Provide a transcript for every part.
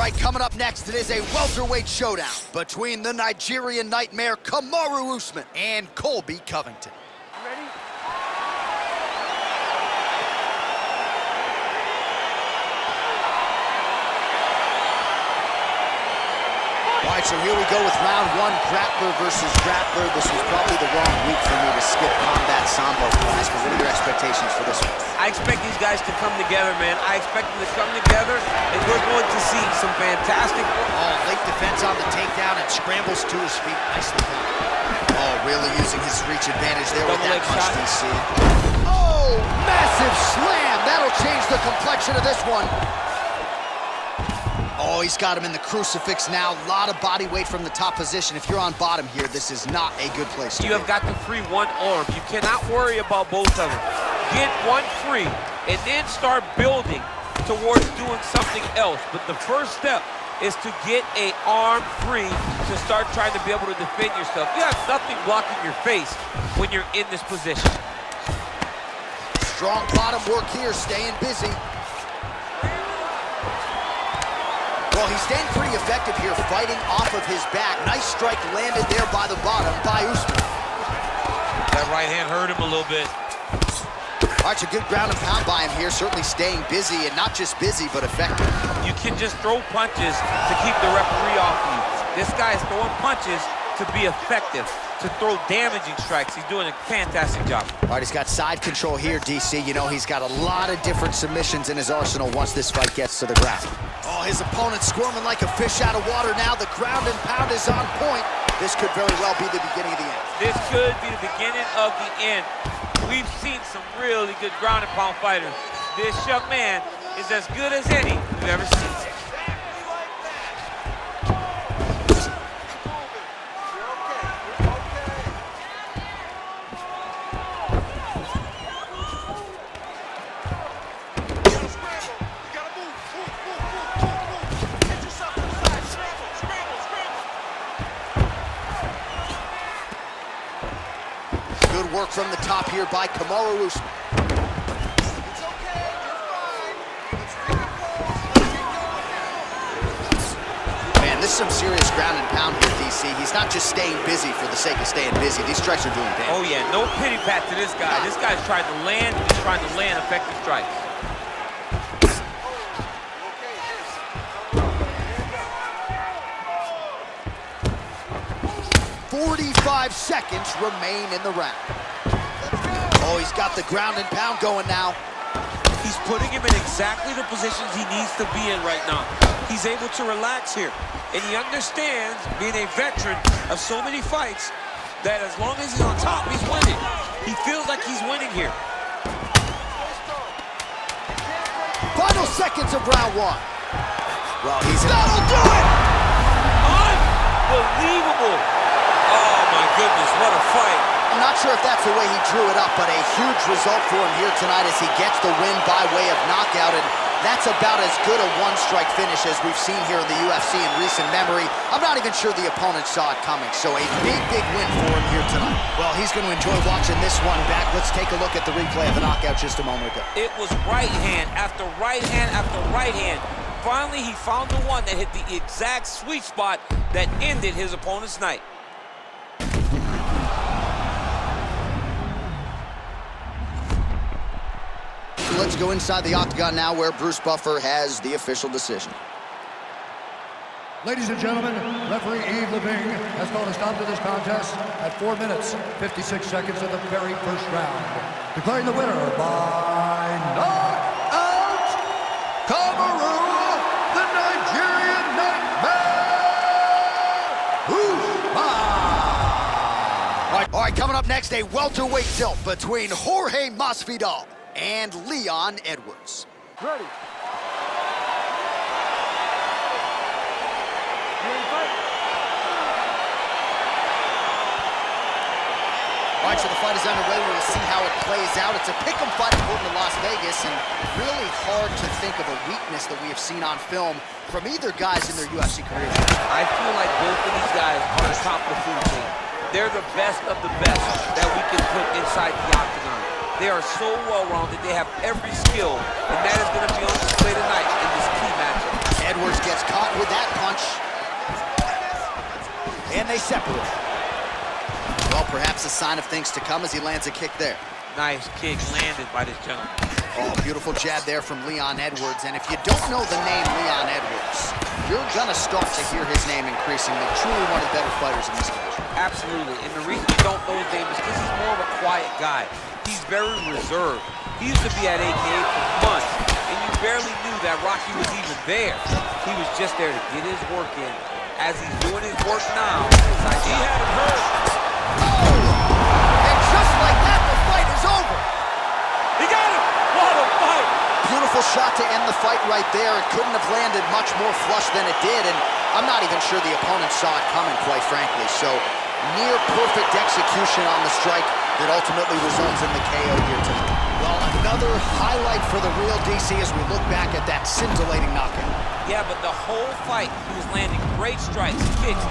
right, coming up next, it is a welterweight showdown between the Nigerian Nightmare Kamaru Usman and Colby Covington. Ready? All right, so here we go with round one, grappler versus grappler. This was probably the wrong week for me to skip combat sambo class, but what are your expectations for this one? I expect these guys to come together, man. I expect them to come together, and we're going to see some fantastic... Oh, late defense on the takedown and scrambles to his feet. Nicely done. Oh, really using his reach advantage there with that punch, DC. Oh, massive slam. That'll change the complexion of this one. Oh, he's got him in the crucifix now. A lot of body weight from the top position. If you're on bottom here, this is not a good place to be. You have got to free one arm. You cannot worry about both of them. Get one free, and then start building towards doing something else. But the first step is to get an arm free to start trying to be able to defend yourself. You have nothing blocking your face when you're in this position. Strong bottom work here, staying busy. Well, he's staying pretty effective here, fighting off of his back. Nice strike landed there by the bottom by Usman. That right hand hurt him a little bit. All right, so good ground and pound by him here, certainly staying busy, and not just busy, but effective. You can just throw punches to keep the referee off you. This guy is throwing punches to be effective, to throw damaging strikes. He's doing a fantastic job. All right, he's got side control here, DC. You know, he's got a lot of different submissions in his arsenal once this fight gets to the ground. Oh, his opponent's squirming like a fish out of water now. The ground and pound is on point. This could very well be the beginning of the end. This could be the beginning of the end. We've seen some really good ground and pound fighters. This young man is as good as any we've ever seen. Good work from the top here by Kamaru Usman. Man, this is some serious ground and pound here, DC. He's not just staying busy for the sake of staying busy. These strikes are doing damage. Oh, yeah, no pity pat to this guy. This guy's trying to land, he's trying to land effective strikes. 45 seconds remain in the round. Oh, he's got the ground and pound going now. He's putting him in exactly the positions he needs to be in right now. He's able to relax here. And he understands, being a veteran of so many fights, that as long as he's on top, he's winning. He feels like he's winning here. Final seconds of round one. Well, that'll do it! Unbelievable! Oh my goodness, what a fight. I'm not sure if that's the way he drew it up, but a huge result for him here tonight as he gets the win by way of knockout, and that's about as good a one-strike finish as we've seen here in the UFC in recent memory. I'm not even sure the opponent saw it coming, so a big, big win for him here tonight. Well, he's going to enjoy watching this one back. Let's take a look at the replay of the knockout just a moment ago. It was right hand after right hand after right hand. Finally, he found the one that hit the exact sweet spot that ended his opponent's night. Let's go inside the octagon now where Bruce Buffer has the official decision. Ladies and gentlemen, referee Yves Leving has called a stop to this contest at 4 minutes, 56 seconds of the very first round. Declaring the winner by knockout, Kamaru, the Nigerian Nightmare, Usman. All right, coming up next, a welterweight tilt between Jorge Masvidal and Leon Edwards. Ready. All right, so the fight is underway. We'll see how it plays out. It's a pick'em fight according to Las Vegas, and really hard to think of a weakness that we have seen on film from either guys in their UFC careers. I feel like both of these guys are the top of the food chain. They're the best of the best that we can put inside the octagon. They are so well-rounded. They have every skill, and that is going to be on display tonight in this key matchup. Edwards gets caught with that punch. And they separate. Well, perhaps a sign of things to come as he lands a kick there. Nice kick landed by this gentleman. Oh, beautiful jab there from Leon Edwards. And if you don't know the name Leon Edwards, you're going to start to hear his name increasingly. Truly one of the better fighters in this division. Absolutely. And the reason you don't know his name is because he's more of a quiet guy. He's very reserved. He used to be at AKA for months, and you barely knew that Rocky was even there. He was just there to get his work in. As he's doing his work now, he had him hurt. Oh! And just like that, the fight is over. He got him! What a fight! Beautiful shot to end the fight right there. It couldn't have landed much more flush than it did, and I'm not even sure the opponent saw it coming, quite frankly. So, near perfect execution on the strike that ultimately results in the KO here tonight. Well, another highlight for the real DC as we look back at that scintillating knockout. Yeah, but the whole fight, he was landing great strikes, kicks,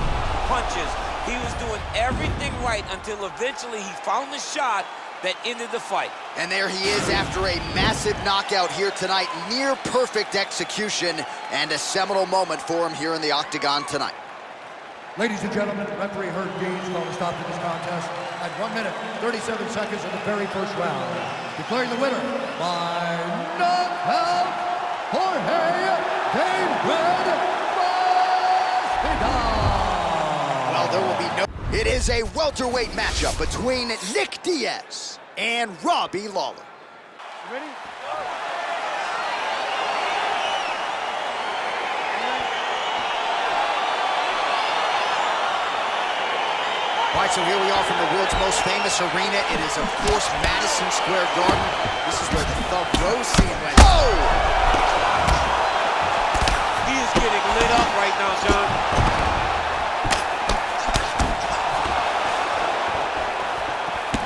punches. He was doing everything right until eventually he found the shot that ended the fight. And there he is after a massive knockout here tonight. Near perfect execution and a seminal moment for him here in the octagon tonight. Ladies and gentlemen, referee Herb Dean's called a stop to this contest at 1 minute, 37 seconds of the very first round. Declaring the winner by knockout, Jorge Masvidal. Well, there will be no... It is a welterweight matchup between Nick Diaz and Robbie Lawler. You ready? All right, so here we are from the world's most famous arena. It is, of course, Madison Square Garden. This is where the Thug Rose scene went. Oh! He is getting lit up right now, John.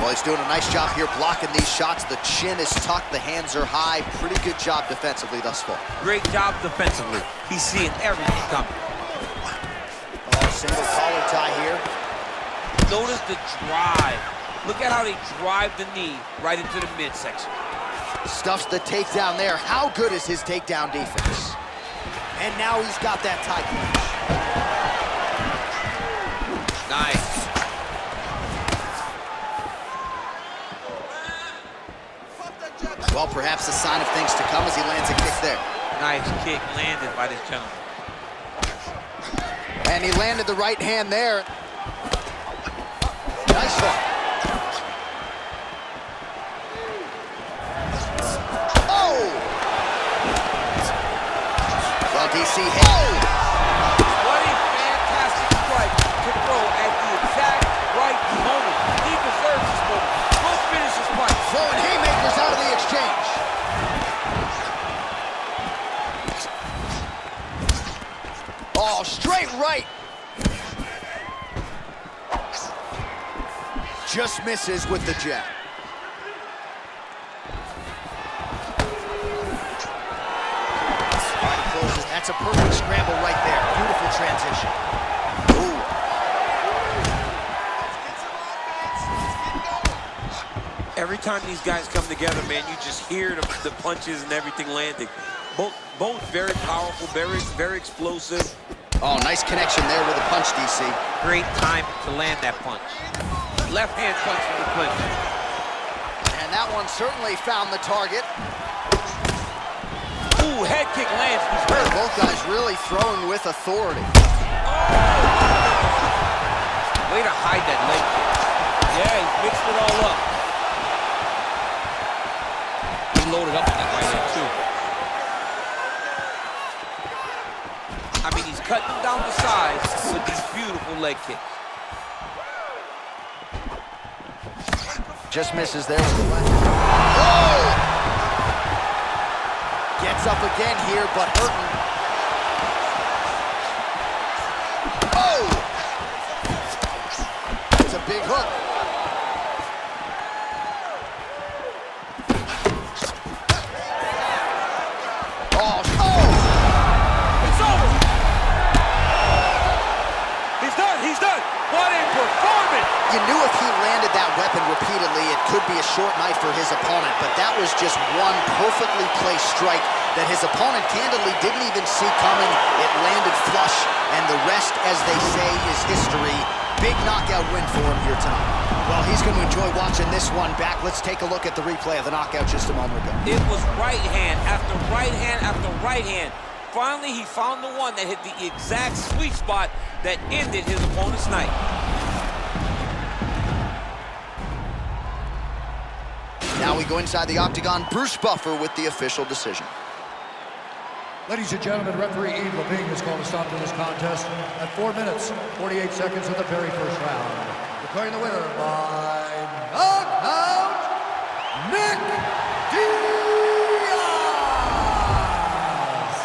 Well, he's doing a nice job here blocking these shots. The chin is tucked, the hands are high. Pretty good job defensively thus far. Great job defensively. He's seeing everything coming. Oh, single collar tie here. Notice the drive. Look at how they drive the knee right into the midsection. Stuffs the takedown there. How good is his takedown defense? And now he's got that tie clinch. Nice. Well, perhaps a sign of things to come as he lands a kick there. Nice kick landed by this gentleman. And he landed the right hand there. Nice hook. Oh! Well, DC hit. Oh! What a fantastic strike to throw at the exact right moment. He deserves this moment. Let's finish this fight. Throwing haymakers out of the exchange. Oh, straight right. Just misses with the jab. That's a perfect scramble right there. Beautiful transition. Ooh. Every time these guys come together, man, you just hear the punches and everything landing. Both very powerful, very explosive. Oh, nice connection there with a punch, DC. Great time to land that punch. Left hand punch from the clinch. And that one certainly found the target. Ooh, head kick lands. He's hurt. Both guys really throwing with authority. Way to hide that leg kick. Yeah, he mixed it all up. He loaded up on that right hand, too. I mean, he's cutting them down the sides with these beautiful leg kicks. Just misses there with the left. Oh! Gets up again here, but hurting. Oh! It's a big hook. Oh! It's over! He's done! What a performance! You knew if he landed that weapon repeatedly, it could be a short night for his opponent, but that was just one perfectly placed strike that his opponent candidly didn't even see coming. It landed flush, and the rest, as they say, is history. Big knockout win for him here tonight. Well, he's going to enjoy watching this one back. Let's take a look at the replay of the knockout just a moment ago. It was right hand after right hand after right hand. Finally, he found the one that hit the exact sweet spot that ended his opponent's night. Now we go inside the octagon. Bruce Buffer with the official decision. Ladies and gentlemen, referee Yves Levine has called a stop to this contest at 4 minutes, 48 seconds of the very first round. Declaring the winner by knockout, Nick Diaz!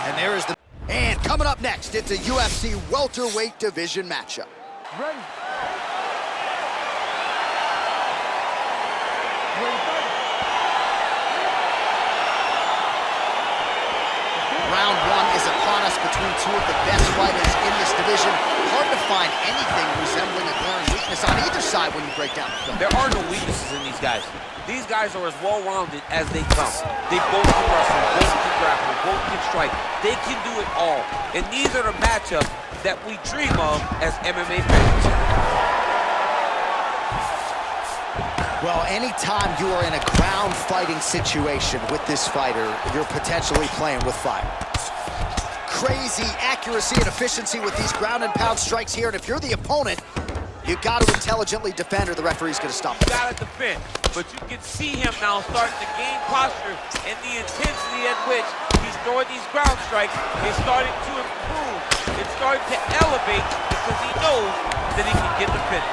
And there is the... And coming up next, it's a UFC welterweight division matchup. Ready. Round one is upon us between two of the best fighters in this division. Hard to find anything resembling a glaring weakness on either side when you break down the film. There are no weaknesses in these guys. These guys are as well-rounded as they come. They both can wrestle, both can grapple, both can strike. They can do it all. And these are the matchups that we dream of as MMA fans. Well, anytime you are in a ground fighting situation with this fighter, you're potentially playing with fire. Crazy accuracy and efficiency with these ground and pound strikes here, and if you're the opponent, you got to intelligently defend or the referee's going to stop. You got to defend, but you can see him now starting to gain posture, and the intensity at which he's throwing these ground strikes is starting to improve. It's starting to elevate because he knows that he can get the finish.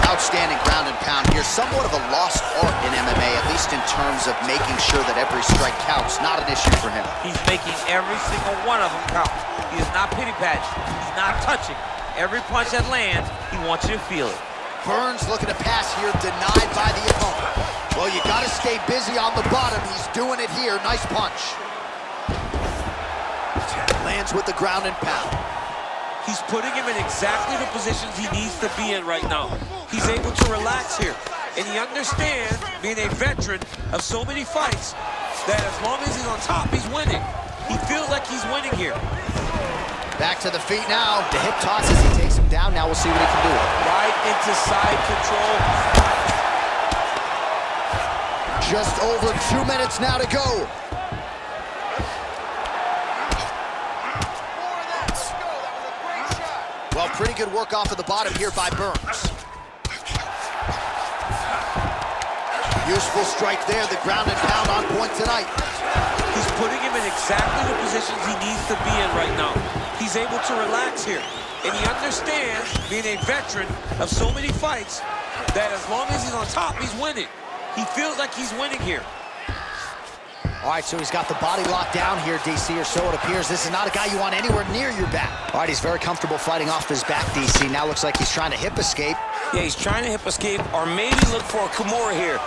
Outstanding ground and pound here. Somewhat of a lost art in MMA, at least in terms of making sure that every strike counts. Not an issue for him. He's making every single one of them count. He is not pity-patting. He's not touching. Every punch that lands, he wants you to feel it. Burns looking to pass here, denied by the opponent. Well, you got to stay busy on the bottom. He's doing it here. Nice punch. Lands with the ground and pound. He's putting him in exactly the positions he needs to be in right now. He's able to relax here. And he understands, being a veteran of so many fights, that as long as he's on top, he's winning. He feels like he's winning here. Back to the feet now. The hip toss as he takes him down. Now we'll see what he can do. Right into side control. Just over 2 minutes now to go. Well, pretty good work off of the bottom here by Burns. Useful strike there, the ground and pound on point tonight. He's putting him in exactly the positions he needs to be in right now. He's able to relax here. And he understands, being a veteran of so many fights, that as long as he's on top, he's winning. He feels like he's winning here. All right, so he's got the body locked down here, DC, or so it appears. This is not a guy you want anywhere near your back. All right, he's very comfortable fighting off his back, DC. Now looks like he's trying to hip escape. Yeah, he's trying to hip escape or maybe look for a Kamaru here.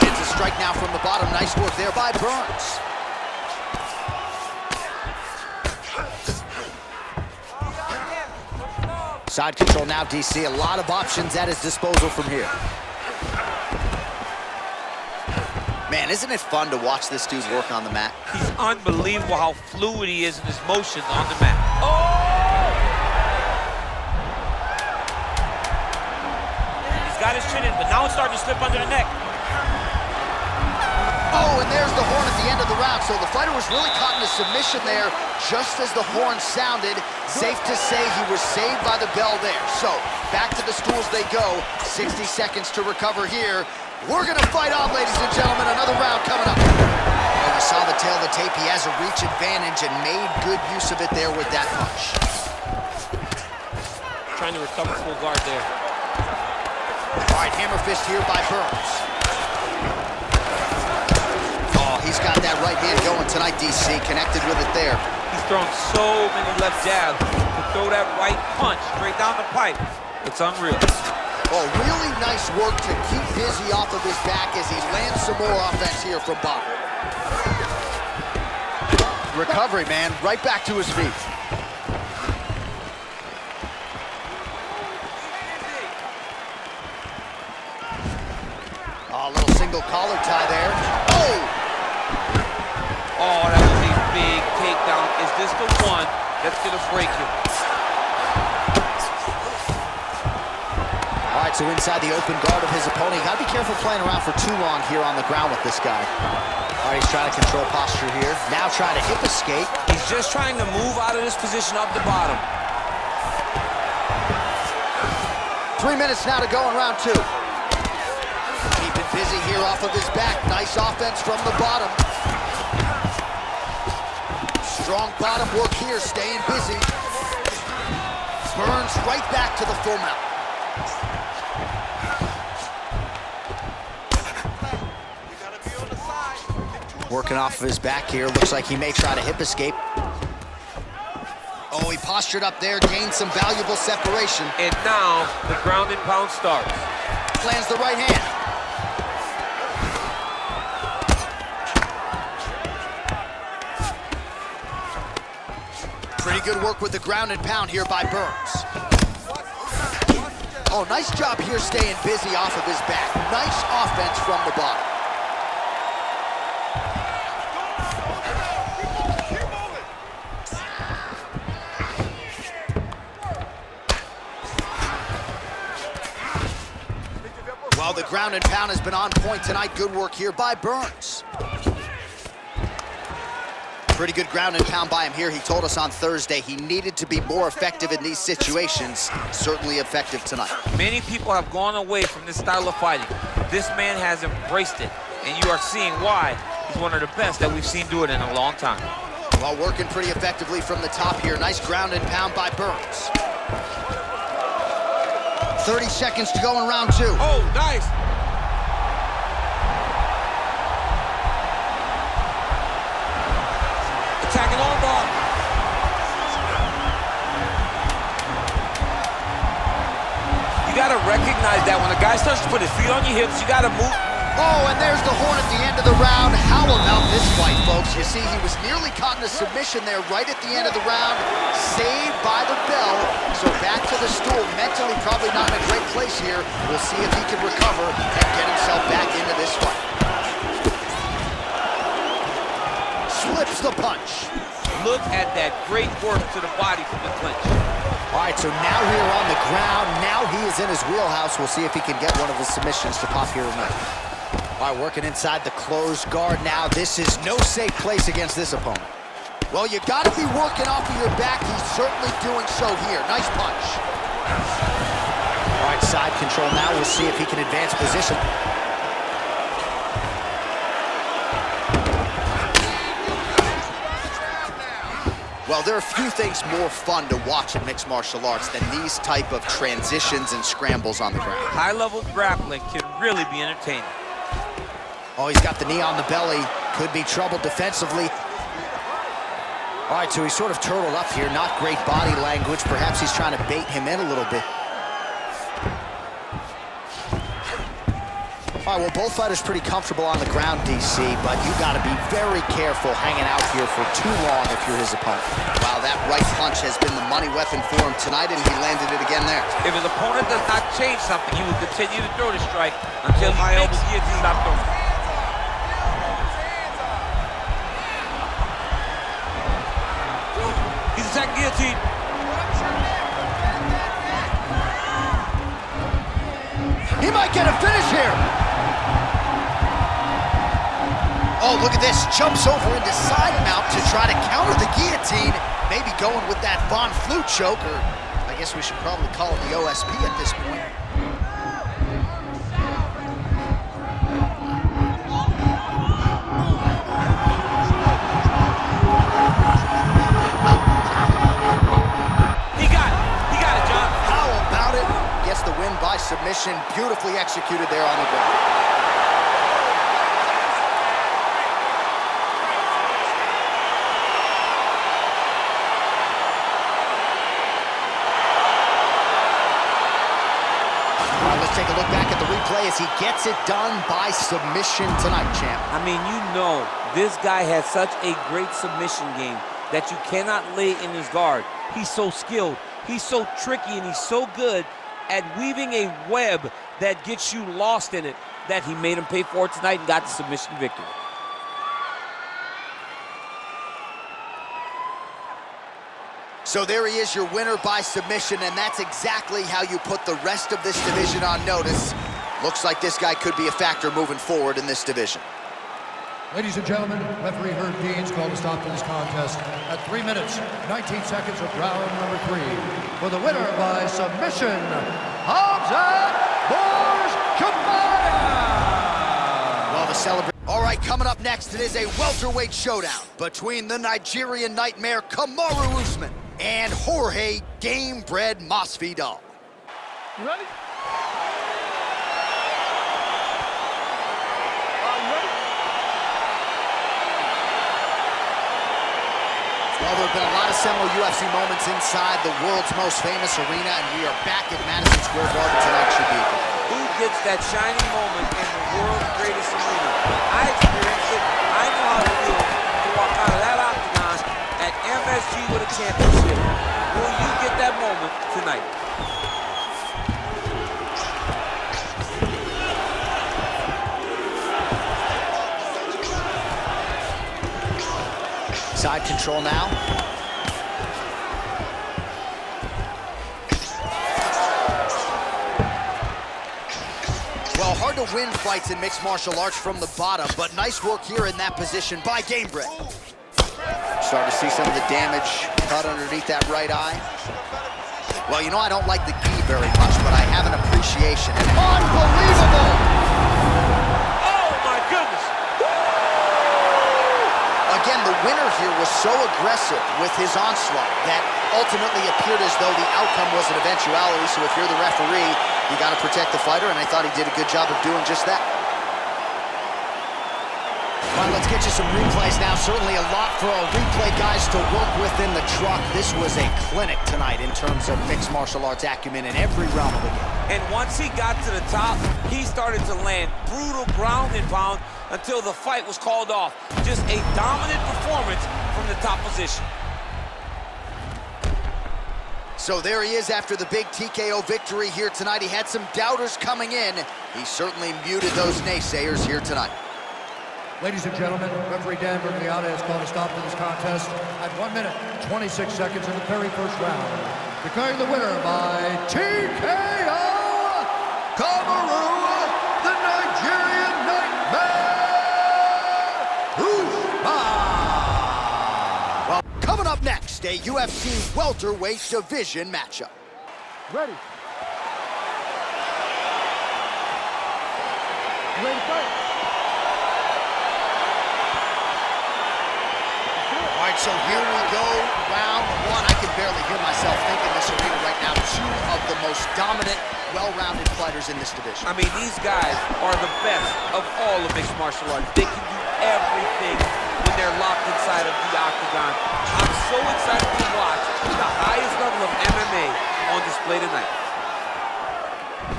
Lands a strike now from the bottom. Nice work there by Burns. Side control now, DC. A lot of options at his disposal from here. Man, isn't it fun to watch this dude work on the mat? He's unbelievable how fluid he is in his motions on the mat. Oh! He's got his chin in, but now it's starting to slip under the neck. Oh, and there's the horn at the end of the round. So the fighter was really caught in a submission there just as the horn sounded. Safe to say he was saved by the bell there. So back to the stools they go. 60 seconds to recover here. We're going to fight on, ladies and gentlemen. Another round coming up. And we saw the tail of the tape. He has a reach advantage and made good use of it there with that punch. Trying to recover full guard there. All right, hammer fist here by Burns. Oh, he's got that right hand going tonight, DC. Connected with it there. He's thrown so many left jabs to throw that right punch straight down the pipe. It's unreal. Oh, really nice work to keep busy off of his back as he lands some more offense here from bottom. Recovery, man. Right back to his feet. Oh, a little single collar tie there. Oh! Oh, that was a big takedown. Is this the one that's gonna break him? All right, so inside the open guard of his opponent. You gotta be careful playing around for too long here on the ground with this guy. All right, he's trying to control posture here. Now trying to hip escape. He's just trying to move out of this position up the bottom. 3 minutes now to go in round 2. Keeping busy here off of his back. Nice offense from the bottom. Strong bottom work here, staying busy. Burns right back to the full mount. Working off of his back here. Looks like he may try to hip escape. Oh, he postured up there, gained some valuable separation. And now the ground and pound starts. Lands the right hand. Pretty good work with the ground and pound here by Burns. Oh, nice job here staying busy off of his back. Nice offense from the bottom. Well, the ground and pound has been on point tonight. Good work here by Burns. Pretty good ground and pound by him here. He told us on Thursday he needed to be more effective in these situations. Certainly effective tonight. Many people have gone away from this style of fighting. This man has embraced it, and you are seeing why he's one of the best that we've seen do it in a long time. Well, working pretty effectively from the top here. Nice ground and pound by Burns. 30 seconds to go in round 2. Oh, nice. Attacking on bar. You gotta recognize that when a guy starts to put his feet on your hips, you gotta move. Oh, and there's the horn at the end of the round. How about this fight, folks? You see, he was nearly caught in a submission there right at the end of the round. Saved by the bell. So back to the stool. Mentally probably not in a great place here. We'll see if he can recover and get himself back into this fight. Slips the punch. Look at that great work to the body from the clinch. All right, so now here on the ground. Now he is in his wheelhouse. We'll see if he can get one of his submissions to pop here tonight. All right, working inside the closed guard now. This is no safe place against this opponent. Well, you got to be working off of your back. He's certainly doing so here. Nice punch. All right, side control now. We'll see if he can advance position. Well, there are few things more fun to watch in mixed martial arts than these type of transitions and scrambles on the ground. High-level grappling can really be entertaining. Oh, he's got the knee on the belly. Could be trouble defensively. All right, so he's sort of turtled up here. Not great body language. Perhaps he's trying to bait him in a little bit. All right, well, both fighters pretty comfortable on the ground, DC, but you got to be very careful hanging out here for too long if you're his opponent. Wow, that right punch has been the money weapon for him tonight, and he landed it again there. If his opponent does not change something, he will continue to throw the strike until he makes guillotine stop throwing. He's attacking guillotine. He might get a finish here. Oh, look at this. Jumps over into side mount to try to counter the guillotine. Maybe going with that Von Flue choke, or I guess we should probably call it the OSP at this point. He got it, John. How about it? Gets the win by submission. Beautifully executed there on the ground. Take a look back at the replay as he gets it done by submission tonight, champ. I mean, you know, this guy has such a great submission game that you cannot lay in his guard. He's so skilled, he's so tricky, and he's so good at weaving a web that gets you lost in it. that he made him pay for it tonight and got the submission victory. So there he is, your winner by submission, and that's exactly how you put the rest of this division on notice. Looks like this guy could be a factor moving forward in this division. Ladies and gentlemen, referee Herb Dean's called a stop to this contest at 3 minutes, 19 seconds of round number 3. For the winner by submission, Khamzat Chimaev! Well, the celebration. All right, coming up next, it is a welterweight showdown between the Nigerian nightmare Kamaru Usman and Jorge Gamebred Masvidal. You ready? Well, there have been a lot of seminal UFC moments inside the world's most famous arena, and we are back at Madison Square Garden tonight, Shabib. Who gets that shining moment in the world's greatest arena? I experienced it. I know how it feels to walk out of that octagon at MSG with a championship. Will you get that moment tonight? Side control now. Well, hard to win fights in mixed martial arts from the bottom, but nice work here in that position by Gamebred. Starting to see some of the damage cut underneath that right eye. Well, you know I don't like the gi very much, but I have an appreciation. Unbelievable! Oh, my goodness. Again, the winner here was so aggressive with his onslaught that ultimately appeared as though the outcome was an eventuality. So if you're the referee, you got to protect the fighter, and I thought he did a good job of doing just that. All right, let's get you some replays now. Certainly a lot for our replay guys to work with in the truck. This was a clinic tonight in terms of mixed martial arts acumen in every realm of the game. And once he got to the top, he started to land brutal ground and pound until the fight was called off. Just a dominant performance from the top position. So there he is after the big TKO victory here tonight. He had some doubters coming in. He certainly muted those naysayers here tonight. Ladies and gentlemen, referee Dan Bergliata has called a stop to this contest at 1 minute, 26 seconds in the very first round. Declaring the winner by TKO, Kamaru, the Nigerian Nightmare, Usman! Well, coming up next, a UFC welterweight division matchup. Ready. You ready to fight? All right, so here we go, round 1. I can barely hear myself think in this arena right now. 2 of the most dominant, well-rounded fighters in this division. I mean, these guys are the best of all of mixed martial arts. They can do everything when they're locked inside of the octagon. I'm so excited to watch the highest level of MMA on display tonight.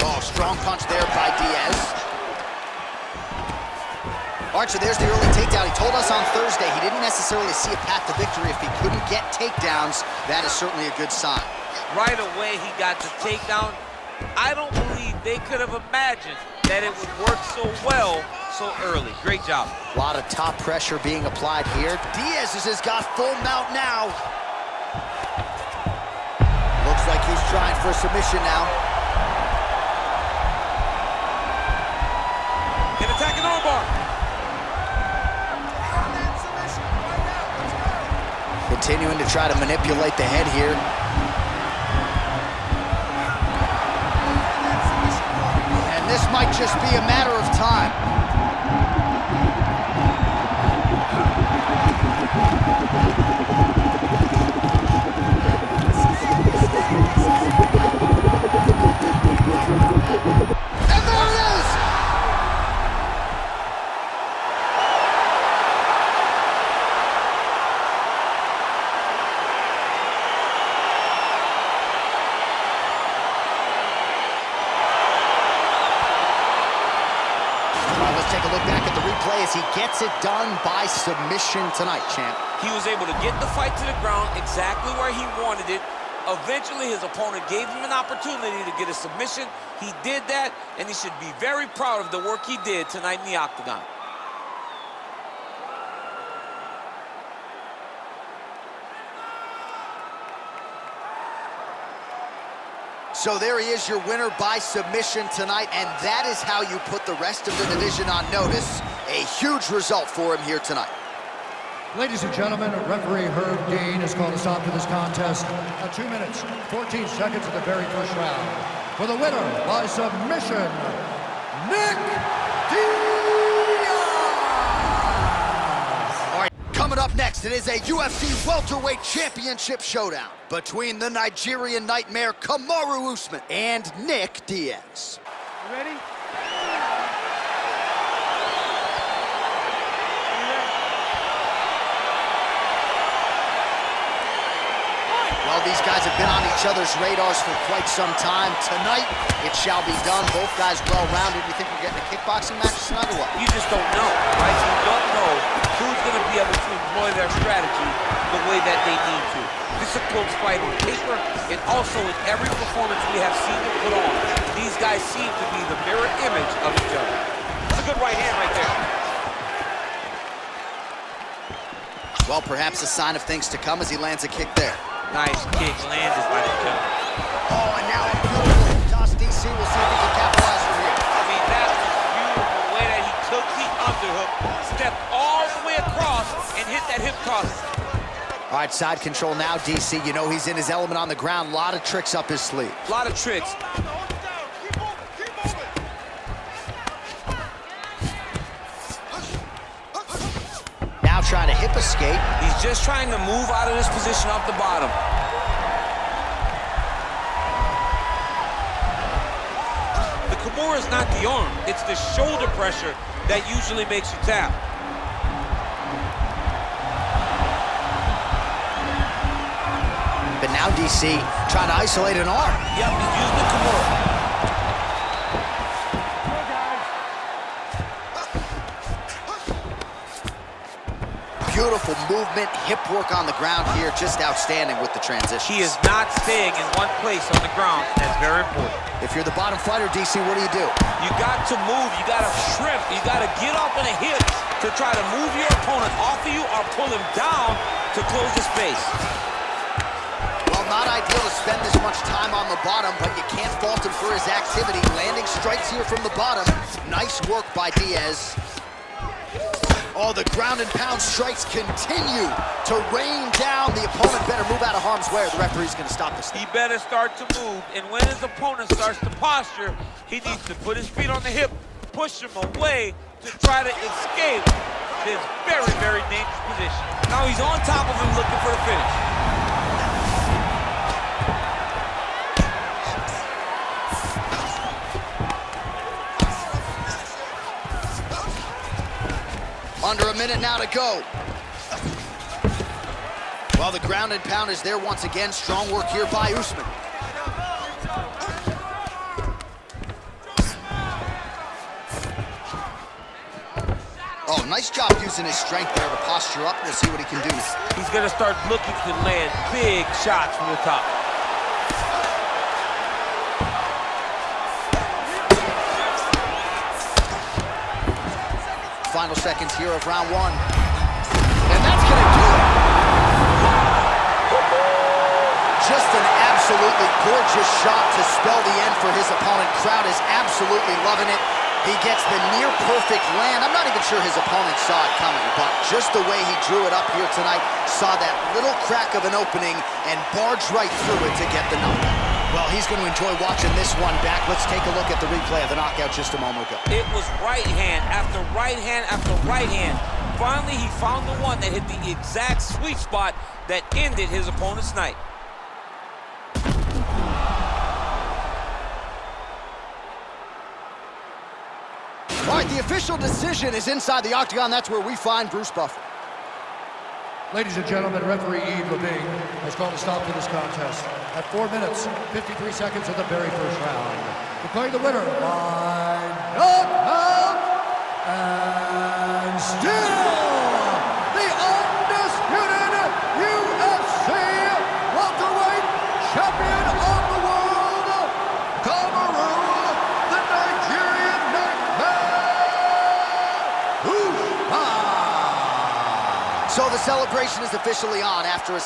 Oh, strong punch there by Diaz. All right, so there's the early takedown. He told us on Thursday he didn't necessarily see a path to victory if he couldn't get takedowns. That is certainly a good sign. Right away, he got the takedown. I don't believe they could have imagined that it would work so well so early. Great job. A lot of top pressure being applied here. Diaz has got full mount now. Looks like he's trying for a submission now. An attacking armbar. Continuing to try to manipulate the head here. And this might just be a matter of time. And there it is! Take a look back at the replay as he gets it done by submission tonight, champ. He was able to get the fight to the ground exactly where he wanted it, Eventually, his opponent gave him an opportunity to get a submission. He did that, and he should be very proud of the work he did tonight in the octagon. So there he is, your winner by submission tonight, and that is how you put the rest of the division on notice. A huge result for him here tonight. Ladies and gentlemen, referee Herb Dean has called a stop to this contest at 2 minutes, 14 seconds of the very first round. For the winner by submission, Nick Diaz! All right, coming up next, it is a UFC Welterweight Championship showdown between the Nigerian Nightmare Kamaru Usman and Nick Diaz. You ready? Well, these guys have been on each other's radars for quite some time. Tonight, it shall be done. Both guys well-rounded. You think we're getting a kickboxing match tonight or what? You just don't know, right? You don't know who's going to be able to employ their strategy the way that they need to. This is a close fight on paper, and also in every performance we have seen them put on. These guys seem to be the mirror image of each other. That's a good right hand right there. Well, perhaps a sign of things to come as he lands a kick there. Nice kick landed by the gentleman. Oh, and now a beautiful toss. DC, we'll see if he can capitalize from here. I mean, that was beautiful the way that he took the underhook, stepped all the way across, and hit that hip toss. All right, side control now, DC. You know he's in his element on the ground. A lot of tricks up his sleeve. A lot of tricks. Now trying to hip escape. He's just trying to move out of this position off the bottom. The Kimura is not the arm. It's the shoulder pressure that usually makes you tap. But now DC trying to isolate an arm. Yep, he's using the Kimura. Beautiful movement, hip work on the ground here, just outstanding with the transition. He is not staying in one place on the ground. That's very important. If you're the bottom fighter, DC, what do? You got to move, you got to shrimp, you got to get up on the hips to try to move your opponent off of you or pull him down to close the space. Well, not ideal to spend this much time on the bottom, but you can't fault him for his activity. Landing strikes here from the bottom. Nice work by Diaz. Oh, the ground and pound strikes continue to rain down. The opponent better move out of harm's way or the referee's going to stop this. He better start to move, and when his opponent starts to posture, he needs to put his feet on the hip, push him away to try to escape this very, very dangerous position. Now he's on top of him looking for the finish. Under a minute now to go. Well, the ground and pound is there once again. Strong work here by Usman. Oh, nice job using his strength there to posture up. We'll see what he can do. He's going to start looking to land big shots from the top. Final seconds here of round one. And that's going to do it. Just an absolutely gorgeous shot to spell the end for his opponent. Crowd is absolutely loving it. He gets the near-perfect land. I'm not even sure his opponent saw it coming, but just the way he drew it up here tonight, saw that little crack of an opening and barged right through it to get the knockout. Well, he's going to enjoy watching this one back. Let's take a look at the replay of the knockout just a moment ago. It was right hand after right hand after right hand. Finally, he found the one that hit the exact sweet spot that ended his opponent's night. All right, the official decision is inside the octagon. That's where we find Bruce Buffer. Ladies and gentlemen, referee Yves Levine has called a stop to this contest at 4 minutes, 53 seconds of the very first round. Declaring the winner by knockout and still the undisputed UFC welterweight champion, So the celebration is officially on after a